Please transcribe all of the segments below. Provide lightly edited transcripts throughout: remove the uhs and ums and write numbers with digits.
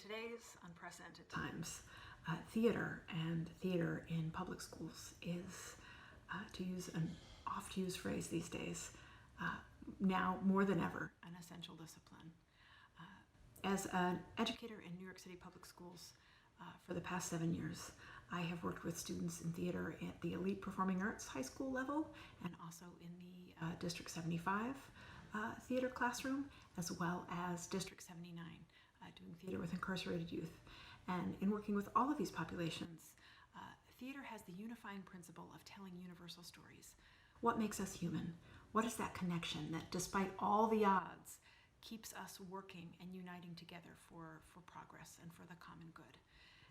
today's unprecedented times, theater and theater in public schools is, to use an oft-used phrase these days, now more than ever, an essential discipline. As an educator in New York City public schools for the past 7 years, I have worked with students in theater at the elite performing arts high school level and also in the District 75 theater classroom, as well as District 79, doing theater with incarcerated youth. And in working with all of these populations, theater has the unifying principle of telling universal stories. What makes us human? What is that connection that, despite all the odds, keeps us working and uniting together for progress and for the common good?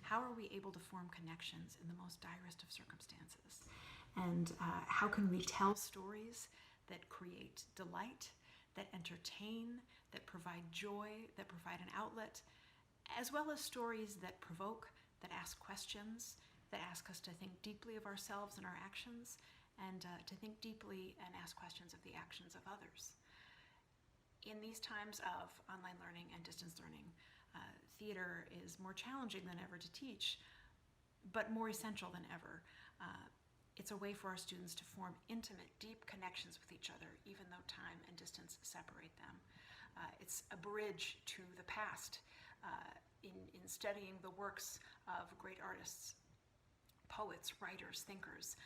How are we able to form connections in the most direst of circumstances? And how can we tell stories that create delight, that entertain, that provide joy, that provide an outlet, as well as stories that provoke, that ask questions, that ask us to think deeply of ourselves and our actions, and to think deeply and ask questions of the actions of others. In these times of online learning and distance learning, theater is more challenging than ever to teach, but more essential than ever. It's a way for our students to form intimate, deep connections with each other, even though time and distance separate them. It's a bridge to the past. In studying the works of great artists, poets, writers, thinkers,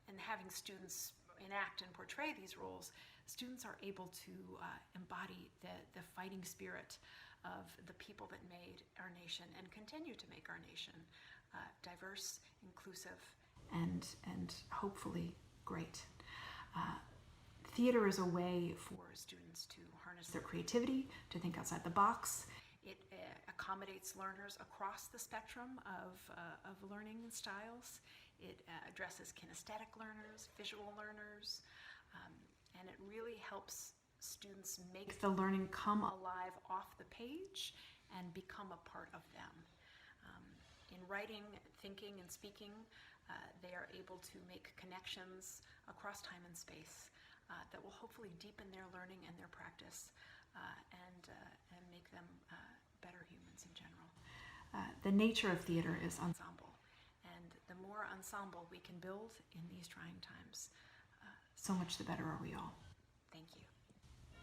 and having students enact and portray these roles, students are able to embody the fighting spirit of the people that made our nation and continue to make our nation diverse, inclusive, and hopefully great. Theater is a way for students to harness their creativity, to think outside the box. It accommodates learners across the spectrum of learning styles. It addresses kinesthetic learners, visual learners, and it really helps students make the learning come alive off the page and become a part of them. In writing, thinking, and speaking, they are able to make connections across time and space that will hopefully deepen their learning and their practice and make them better humans in general. The nature of theater is ensemble, and the more ensemble we can build in these trying times, so much the better are we all. Thank you.